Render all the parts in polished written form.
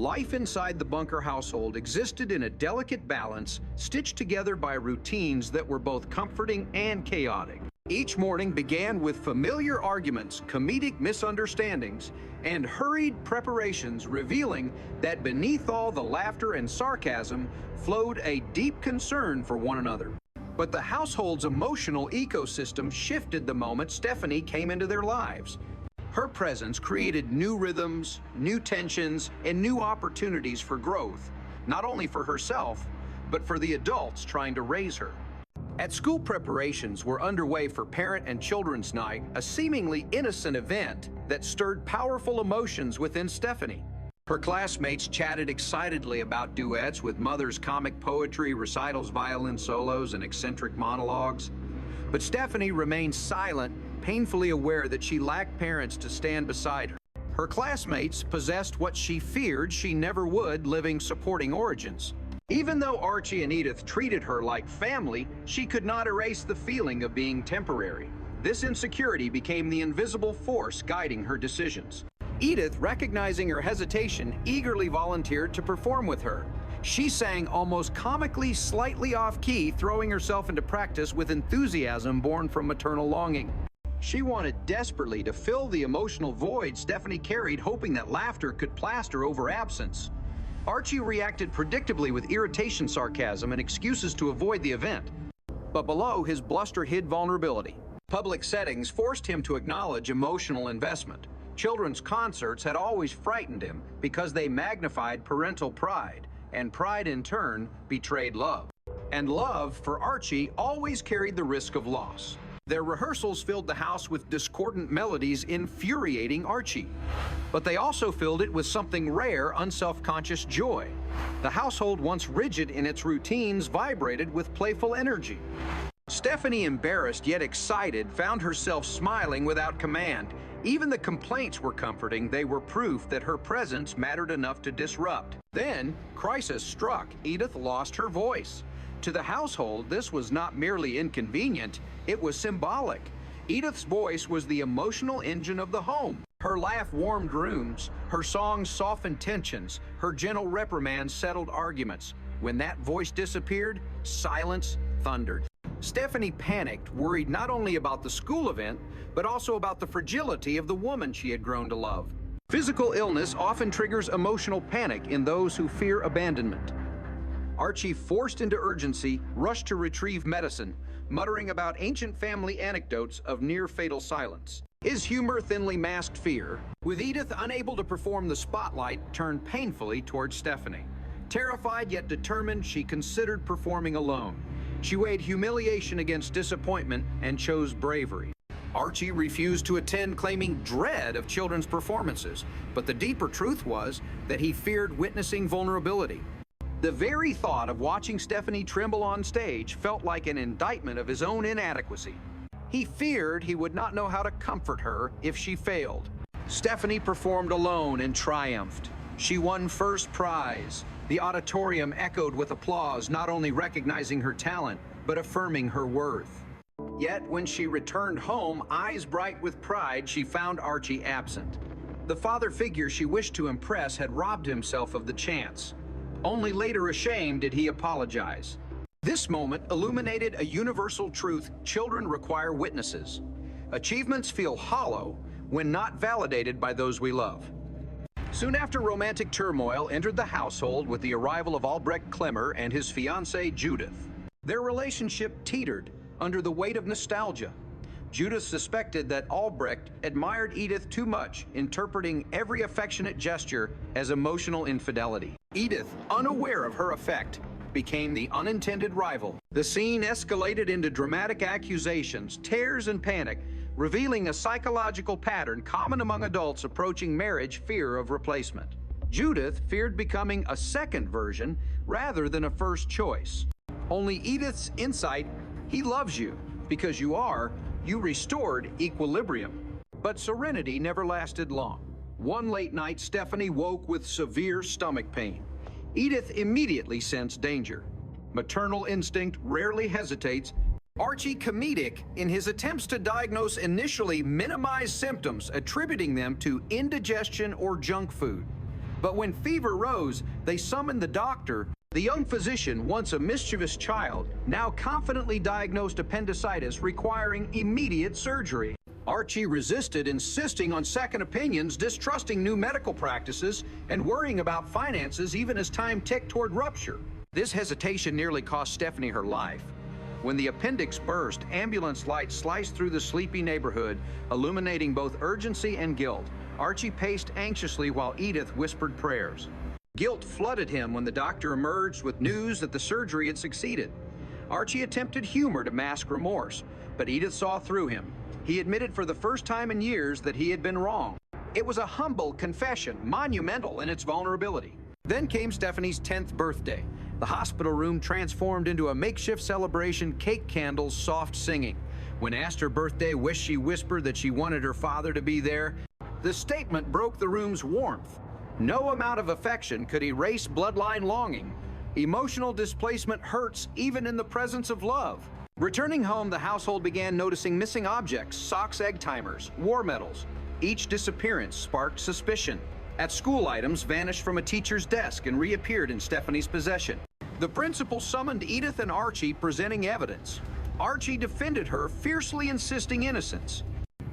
Life inside the Bunker household existed in a delicate balance, stitched together by routines that were both comforting and chaotic. Each morning began with familiar arguments, comedic misunderstandings, and hurried preparations, revealing that beneath all the laughter and sarcasm flowed a deep concern for one another. But the household's emotional ecosystem shifted the moment Stephanie came into their lives. Her presence created new rhythms, new tensions, and new opportunities for growth, not only for herself, but for the adults trying to raise her. At school, preparations were underway for Parent and Children's Night, a seemingly innocent event that stirred powerful emotions within Stephanie. Her classmates chatted excitedly about duets with Mother's comic poetry, recitals, violin solos, and eccentric monologues. But Stephanie remained silent, painfully aware that she lacked parents to stand beside her. Her classmates possessed what she feared she never would, living supporting origins. Even though Archie and Edith treated her like family, she could not erase the feeling of being temporary. This insecurity became the invisible force guiding her decisions. Edith, recognizing her hesitation, eagerly volunteered to perform with her. She sang almost comically, slightly off-key, throwing herself into practice with enthusiasm born from maternal longing. She wanted desperately to fill the emotional void Stephanie carried, hoping that laughter could plaster over absence. Archie reacted predictably with irritation, sarcasm, and excuses to avoid the event. But below, his bluster hid vulnerability. Public settings forced him to acknowledge emotional investment. Children's concerts had always frightened him because they magnified parental pride, and pride in turn betrayed love. And love, for Archie, always carried the risk of loss. Their rehearsals filled the house with discordant melodies, infuriating Archie. But they also filled it with something rare, unself-conscious joy. The household, once rigid in its routines, vibrated with playful energy. Stephanie, embarrassed yet excited, found herself smiling without command. Even the complaints were comforting. They were proof that her presence mattered enough to disrupt. Then, crisis struck. Edith lost her voice. To the household, this was not merely inconvenient, it was symbolic. Edith's voice was the emotional engine of the home. Her laugh warmed rooms, her songs softened tensions, her gentle reprimands settled arguments. When that voice disappeared, silence thundered. Stephanie panicked, worried not only about the school event, but also about the fragility of the woman she had grown to love. Physical illness often triggers emotional panic in those who fear abandonment. Archie, forced into urgency, rushed to retrieve medicine, muttering about ancient family anecdotes of near-fatal silence. His humor thinly masked fear. With Edith unable to perform, the spotlight turned painfully towards Stephanie. Terrified yet determined, she considered performing alone. She weighed humiliation against disappointment and chose bravery. Archie refused to attend, claiming dread of children's performances, but the deeper truth was that he feared witnessing vulnerability. The very thought of watching Stephanie tremble on stage felt like an indictment of his own inadequacy. He feared he would not know how to comfort her if she failed. Stephanie performed alone and triumphed. She won first prize. The auditorium echoed with applause, not only recognizing her talent, but affirming her worth. Yet when she returned home, eyes bright with pride, she found Archie absent. The father figure she wished to impress had robbed himself of the chance. Only later, ashamed, did he apologize. This moment illuminated a universal truth: children require witnesses. Achievements feel hollow when not validated by those we love. Soon after, romantic turmoil entered the household with the arrival of Albrecht Klemmer and his fiancée Judith. Their relationship teetered under the weight of nostalgia. Judith suspected that Albrecht admired Edith too much, interpreting every affectionate gesture as emotional infidelity. Edith, unaware of her effect, became the unintended rival. The scene escalated into dramatic accusations, tears, and panic, revealing a psychological pattern common among adults approaching marriage: fear of replacement. Judith feared becoming a second version rather than a first choice. Only Edith's insight: he loves you. Because you restored equilibrium. But serenity never lasted long. One late night, Stephanie woke with severe stomach pain. Edith immediately sensed danger. Maternal instinct rarely hesitates. Archie, comedic in his attempts to diagnose, initially minimized symptoms, attributing them to indigestion or junk food. But when fever rose, they summoned the doctor. The young physician, once a mischievous child, now confidently diagnosed appendicitis requiring immediate surgery. Archie resisted, insisting on second opinions, distrusting new medical practices, and worrying about finances even as time ticked toward rupture. This hesitation nearly cost Stephanie her life. When the appendix burst, ambulance lights sliced through the sleepy neighborhood, illuminating both urgency and guilt. Archie paced anxiously while Edith whispered prayers. Guilt flooded him when the doctor emerged with news that the surgery had succeeded. Archie attempted humor to mask remorse, but Edith saw through him. He admitted for the first time in years that he had been wrong. It was a humble confession, monumental in its vulnerability. Then came Stephanie's 10th birthday. The hospital room transformed into a makeshift celebration, cake candles, soft singing. When asked her birthday wish, she whispered that she wanted her father to be there. The statement broke the room's warmth. No amount of affection could erase bloodline longing. Emotional displacement hurts even in the presence of love. Returning home, the household began noticing missing objects, socks, egg timers, war medals. Each disappearance sparked suspicion. At school, items vanished from a teacher's desk and reappeared in Stephanie's possession. The principal summoned Edith and Archie, presenting evidence. Archie defended her, fiercely insisting innocence.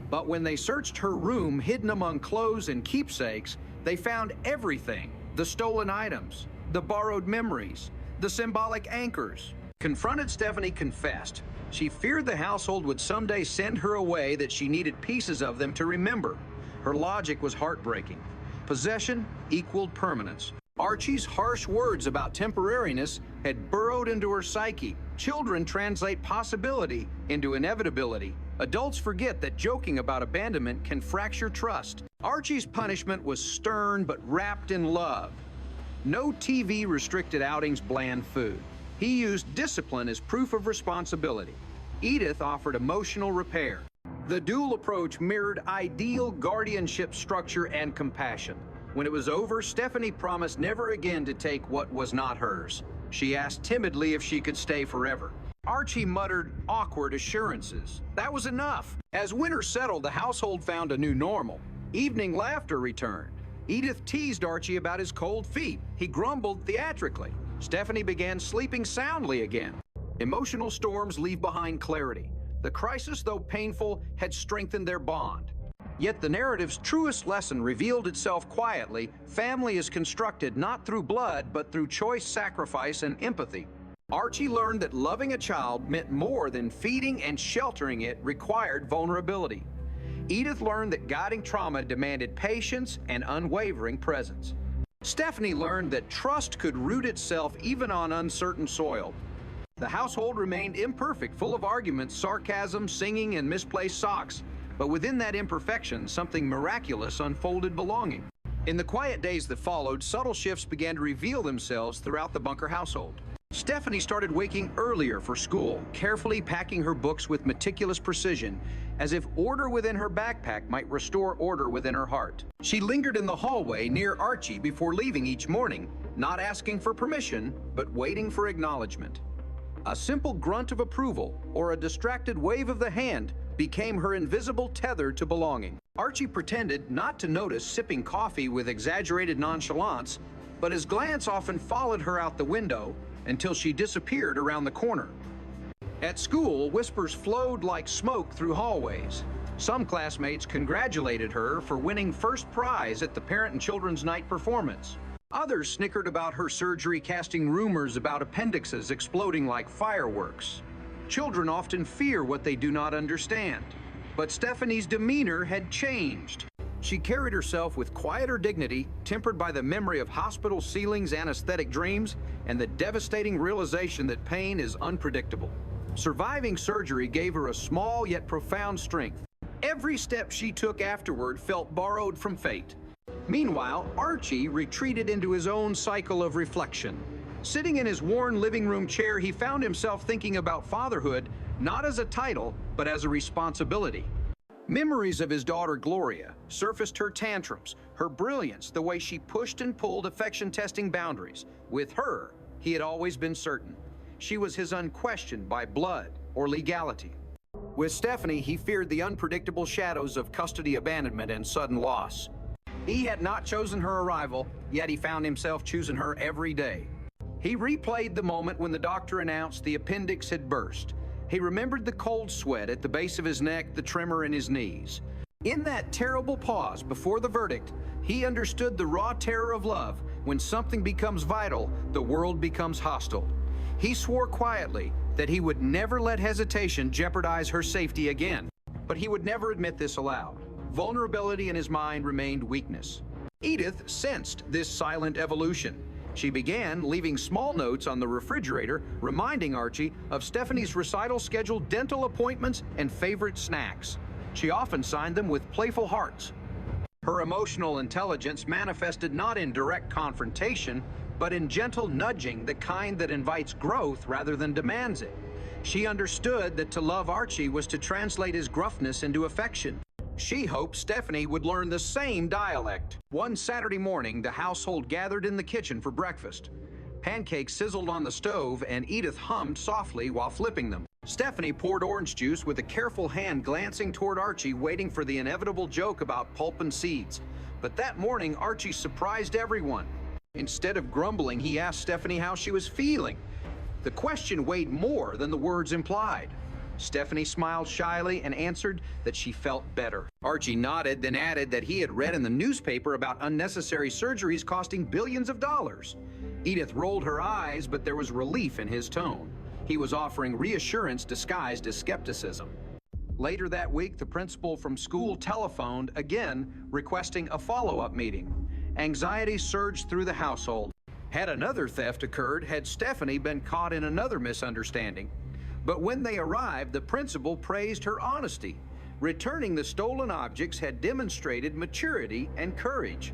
But when they searched her room, hidden among clothes and keepsakes, they found everything: the stolen items, the borrowed memories, the symbolic anchors. Confronted, Stephanie confessed. She feared the household would someday send her away, that she needed pieces of them to remember. Her logic was heartbreaking. Possession equaled permanence. Archie's harsh words about temporariness had burrowed into her psyche. Children translate possibility into inevitability. Adults forget that joking about abandonment can fracture trust. Archie's punishment was stern but wrapped in love. No TV restricted outings, bland food. He used discipline as proof of responsibility. Edith offered emotional repair. The dual approach mirrored ideal guardianship structure and compassion. When it was over, Stephanie promised never again to take what was not hers. She asked timidly if she could stay forever. Archie muttered awkward assurances. That was enough. As winter settled, the household found a new normal. Evening laughter returned. Edith teased Archie about his cold feet. He grumbled theatrically. Stephanie began sleeping soundly again. Emotional storms leave behind clarity. The crisis, though painful, had strengthened their bond. Yet the narrative's truest lesson revealed itself quietly. Family is constructed not through blood, but through choice, sacrifice, and empathy. Archie learned that loving a child meant more than feeding and sheltering it required vulnerability. Edith learned that guiding trauma demanded patience and unwavering presence. Stephanie learned that trust could root itself even on uncertain soil. The household remained imperfect, full of arguments, sarcasm, singing, and misplaced socks. But within that imperfection, something miraculous unfolded: belonging. In the quiet days that followed, subtle shifts began to reveal themselves throughout the Bunker household. Stephanie started waking earlier for school, carefully packing her books with meticulous precision, as if order within her backpack might restore order within her heart. She lingered in the hallway near Archie before leaving each morning, not asking for permission, but waiting for acknowledgement. A simple grunt of approval or a distracted wave of the hand became her invisible tether to belonging. Archie pretended not to notice, sipping coffee with exaggerated nonchalance, but his glance often followed her out the window until she disappeared around the corner. At school, whispers flowed like smoke through hallways. Some classmates congratulated her for winning first prize at the Parent and Children's Night performance. Others snickered about her surgery, casting rumors about appendixes exploding like fireworks. Children often fear what they do not understand. But Stephanie's demeanor had changed. She carried herself with quieter dignity, tempered by the memory of hospital ceilings, anesthetic dreams, and the devastating realization that pain is unpredictable. Surviving surgery gave her a small yet profound strength. Every step she took afterward felt borrowed from fate. Meanwhile, Archie retreated into his own cycle of reflection. Sitting in his worn living room chair, he found himself thinking about fatherhood, not as a title, but as a responsibility. Memories of his daughter Gloria surfaced: her tantrums, her brilliance, the way she pushed and pulled affection-testing boundaries. With her, he had always been certain. She was his, unquestioned by blood or legality. With Stephanie, he feared the unpredictable shadows of custody, abandonment, and sudden loss. He had not chosen her arrival, yet he found himself choosing her every day. He replayed the moment when the doctor announced the appendix had burst. He remembered the cold sweat at the base of his neck, the tremor in his knees. In that terrible pause before the verdict, he understood the raw terror of love. When something becomes vital, the world becomes hostile. He swore quietly that he would never let hesitation jeopardize her safety again. But he would never admit this aloud. Vulnerability in his mind remained weakness. Edith sensed this silent evolution. She began leaving small notes on the refrigerator, reminding Archie of Stephanie's recital-scheduled dental appointments and favorite snacks. She often signed them with playful hearts. Her emotional intelligence manifested not in direct confrontation, but in gentle nudging, the kind that invites growth rather than demands it. She understood that to love Archie was to translate his gruffness into affection. She hoped Stephanie would learn the same dialect. One Saturday morning, the household gathered in the kitchen for breakfast. Pancakes sizzled on the stove, and Edith hummed softly while flipping them. Stephanie poured orange juice with a careful hand glancing toward Archie, waiting for the inevitable joke about pulp and seeds. But that morning, Archie surprised everyone. Instead of grumbling, he asked Stephanie how she was feeling. The question weighed more than the words implied. Stephanie smiled shyly and answered that she felt better. Archie nodded, then added that he had read in the newspaper about unnecessary surgeries costing billions of dollars. Edith rolled her eyes, but there was relief in his tone. He was offering reassurance disguised as skepticism. Later that week, the principal from school telephoned, again requesting a follow-up meeting. Anxiety surged through the household. Had another theft occurred, had Stephanie been caught in another misunderstanding? But when they arrived, the principal praised her honesty. Returning the stolen objects had demonstrated maturity and courage.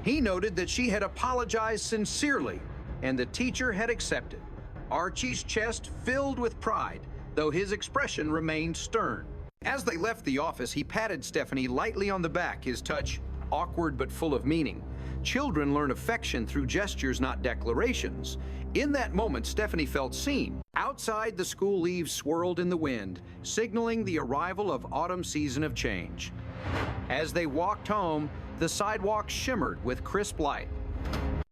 He noted that she had apologized sincerely, and the teacher had accepted. Archie's chest filled with pride, though his expression remained stern. As they left the office, he patted Stephanie lightly on the back, his touch awkward but full of meaning. Children learn affection through gestures, not declarations. In that moment, Stephanie felt seen. Outside, the school leaves swirled in the wind, signaling the arrival of autumn season of change. As they walked home, the sidewalk shimmered with crisp light.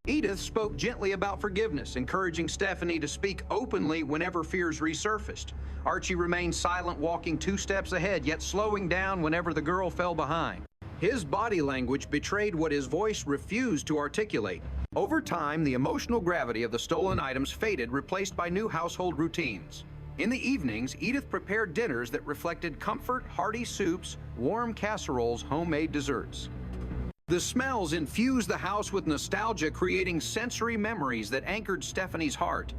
Edith spoke gently about forgiveness, encouraging Stephanie to speak openly whenever fears resurfaced. Archie remained silent, walking 2 steps ahead, yet slowing down whenever the girl fell behind. His body language betrayed what his voice refused to articulate. Over time, the emotional gravity of the stolen items faded, replaced by new household routines. In the evenings, Edith prepared dinners that reflected comfort, hearty soups, warm casseroles, homemade desserts. The smells infused the house with nostalgia, creating sensory memories that anchored Stephanie's heart.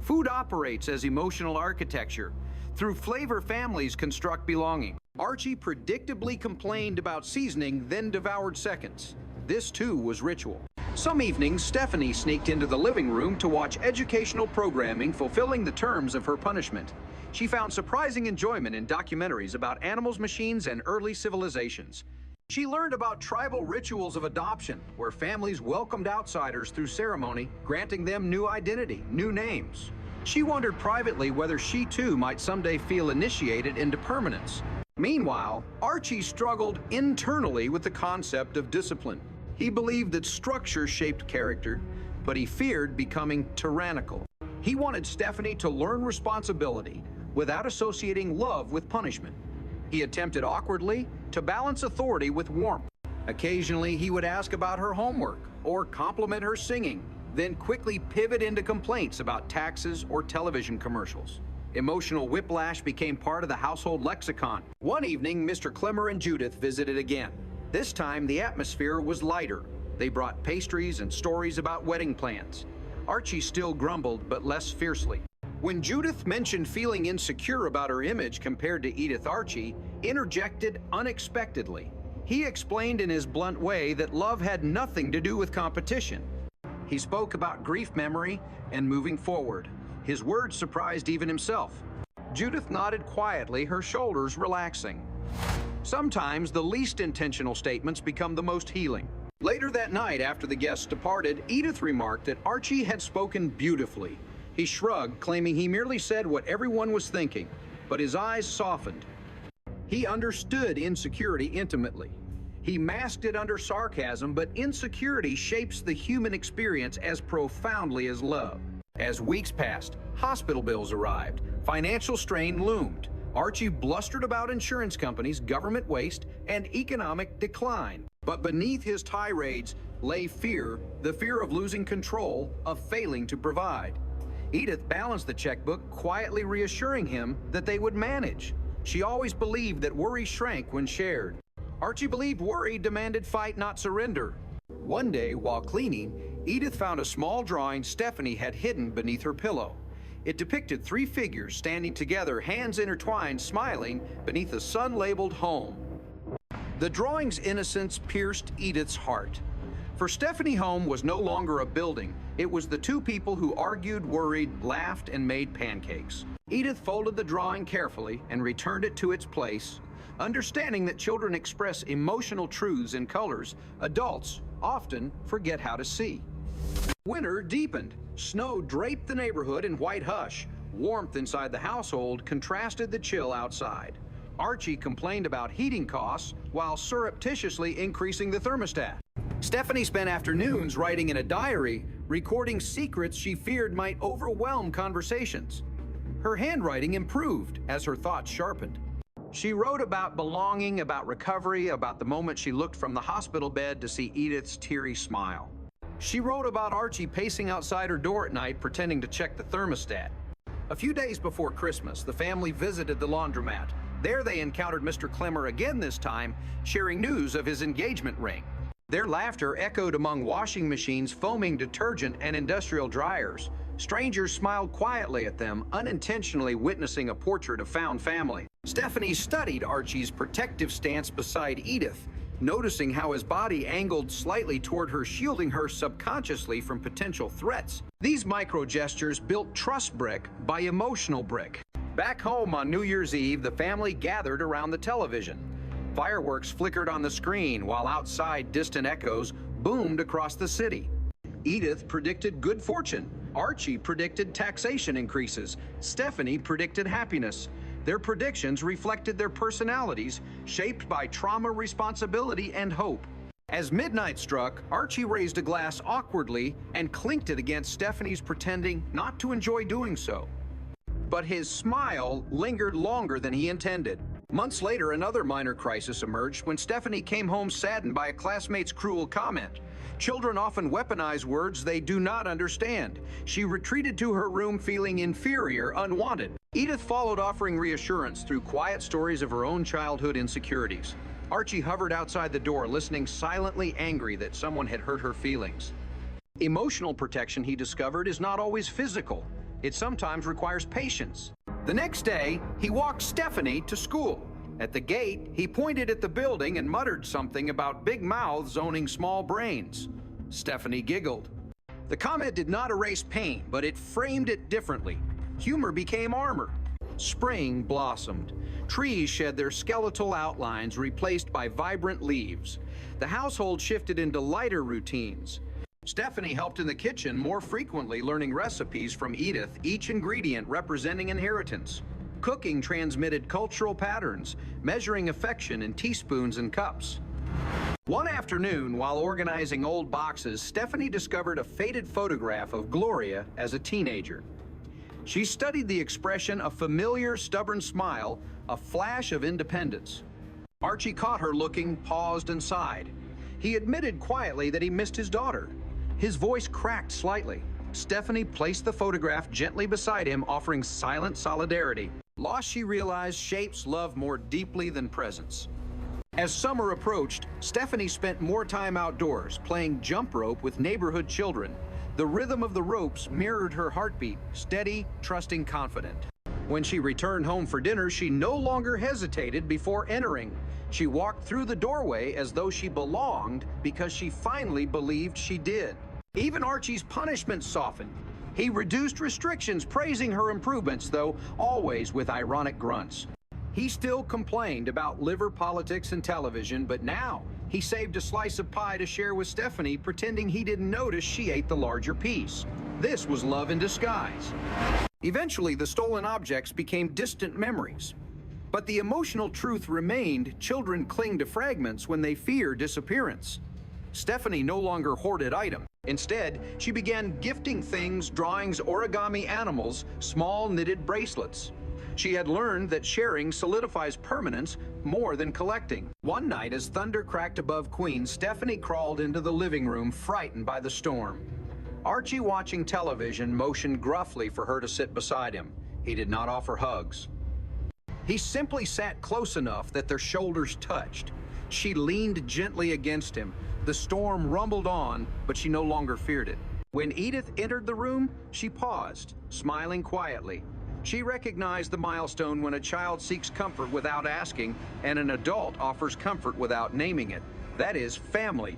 Food operates as emotional architecture. Through flavor, families construct belonging. Archie predictably complained about seasoning, then devoured seconds. This too was ritual. Some evenings, Stephanie sneaked into the living room to watch educational programming fulfilling the terms of her punishment. She found surprising enjoyment in documentaries about animals, machines, and early civilizations. She learned about tribal rituals of adoption, where families welcomed outsiders through ceremony, granting them new identity, new names. She wondered privately whether she too might someday feel initiated into permanence. Meanwhile, Archie struggled internally with the concept of discipline. He believed that structure shaped character, but he feared becoming tyrannical. He wanted Stephanie to learn responsibility without associating love with punishment. He attempted awkwardly to balance authority with warmth. Occasionally, he would ask about her homework or compliment her singing, then quickly pivot into complaints about taxes or television commercials. Emotional whiplash became part of the household lexicon. One evening, Mr. Clemmer and Judith visited again. This time, the atmosphere was lighter. They brought pastries and stories about wedding plans. Archie still grumbled, but less fiercely. When Judith mentioned feeling insecure about her image compared to Edith, Archie interjected unexpectedly. He explained in his blunt way that love had nothing to do with competition. He spoke about grief memory and moving forward. His words surprised even himself. Judith nodded quietly, her shoulders relaxing. Sometimes the least intentional statements become the most healing. Later that night, after the guests departed, Edith remarked that Archie had spoken beautifully. He shrugged, claiming he merely said what everyone was thinking, but his eyes softened. He understood insecurity intimately. He masked it under sarcasm, but insecurity shapes the human experience as profoundly as love. As weeks passed, hospital bills arrived, financial strain loomed. Archie blustered about insurance companies, government waste, and economic decline. But beneath his tirades lay fear, the fear of losing control, of failing to provide. Edith balanced the checkbook, quietly reassuring him that they would manage. She always believed that worry shrank when shared. Archie believed worry demanded fight, not surrender. One day, while cleaning, Edith found a small drawing Stephanie had hidden beneath her pillow. It depicted three figures standing together, hands intertwined, smiling, beneath a sun-labeled home. The drawing's innocence pierced Edith's heart. For Stephanie, home was no longer a building. It was the two people who argued, worried, laughed, and made pancakes. Edith folded the drawing carefully and returned it to its place. Understanding that children express emotional truths in colors, adults often forget how to see. Winter deepened. Snow draped the neighborhood in white hush. Warmth inside the household contrasted the chill outside. Archie complained about heating costs while surreptitiously increasing the thermostat. Stephanie spent afternoons writing in a diary, recording secrets she feared might overwhelm conversations. Her handwriting improved as her thoughts sharpened. She wrote about belonging, about recovery, about the moment she looked from the hospital bed to see Edith's teary smile. She wrote about Archie pacing outside her door at night, pretending to check the thermostat. A few days before Christmas, the family visited the laundromat. There they encountered Mr. Clemmer again this time, sharing news of his engagement ring. Their laughter echoed among washing machines, foaming detergent, and industrial dryers. Strangers smiled quietly at them, unintentionally witnessing a portrait of found family. Stephanie studied Archie's protective stance beside Edith, noticing how his body angled slightly toward her, shielding her subconsciously from potential threats. These micro gestures built trust brick by emotional brick. Back home on New Year's Eve, the family gathered around the television. Fireworks flickered on the screen, while outside distant echoes boomed across the city. Edith predicted good fortune. Archie predicted taxation increases. Stephanie predicted happiness. Their predictions reflected their personalities, shaped by trauma, responsibility, and hope. As midnight struck, Archie raised a glass awkwardly and clinked it against Stephanie's, pretending not to enjoy doing so. But his smile lingered longer than he intended. Months later, another minor crisis emerged when Stephanie came home saddened by a classmate's cruel comment. Children often weaponize words they do not understand. She retreated to her room feeling inferior, unwanted. Edith followed, offering reassurance through quiet stories of her own childhood insecurities. Archie hovered outside the door, listening, silently angry that someone had hurt her feelings. Emotional protection, he discovered, is not always physical. It sometimes requires patience. The next day, he walked Stephanie to school. At the gate, he pointed at the building and muttered something about big mouths owning small brains. Stephanie giggled. The comment did not erase pain, but it framed it differently. Humor became armor. Spring blossomed. Trees shed their skeletal outlines, replaced by vibrant leaves. The household shifted into lighter routines. Stephanie helped in the kitchen more frequently, learning recipes from Edith, each ingredient representing inheritance. Cooking transmitted cultural patterns, measuring affection in teaspoons and cups. One afternoon, while organizing old boxes, Stephanie discovered a faded photograph of Gloria as a teenager. She studied the expression, a familiar, stubborn smile, a flash of independence. Archie caught her looking, paused, and sighed. He admitted quietly that he missed his daughter. His voice cracked slightly. Stephanie placed the photograph gently beside him, offering silent solidarity. Lost, she realized, shapes love more deeply than presence. As summer approached, Stephanie spent more time outdoors, playing jump rope with neighborhood children. The rhythm of the ropes mirrored her heartbeat, steady, trusting, confident. When she returned home for dinner, she no longer hesitated before entering. She walked through the doorway as though she belonged, because she finally believed she did. Even Archie's punishment softened. He reduced restrictions, praising her improvements, though always with ironic grunts. He still complained about liver politics and television, but now he saved a slice of pie to share with Stephanie, pretending he didn't notice she ate the larger piece. This was love in disguise. Eventually, the stolen objects became distant memories. But the emotional truth remained: children cling to fragments when they fear disappearance. Stephanie no longer hoarded items. Instead, she began gifting things, drawings, origami animals, small knitted bracelets. She had learned that sharing solidifies permanence more than collecting. One night, as thunder cracked above Queens, Stephanie crawled into the living room, frightened by the storm. Archie, watching television, motioned gruffly for her to sit beside him. He did not offer hugs. He simply sat close enough that their shoulders touched. She leaned gently against him. The storm rumbled on, but she no longer feared it. When Edith entered the room, she paused, smiling quietly. She recognized the milestone when a child seeks comfort without asking, and an adult offers comfort without naming it. That is family.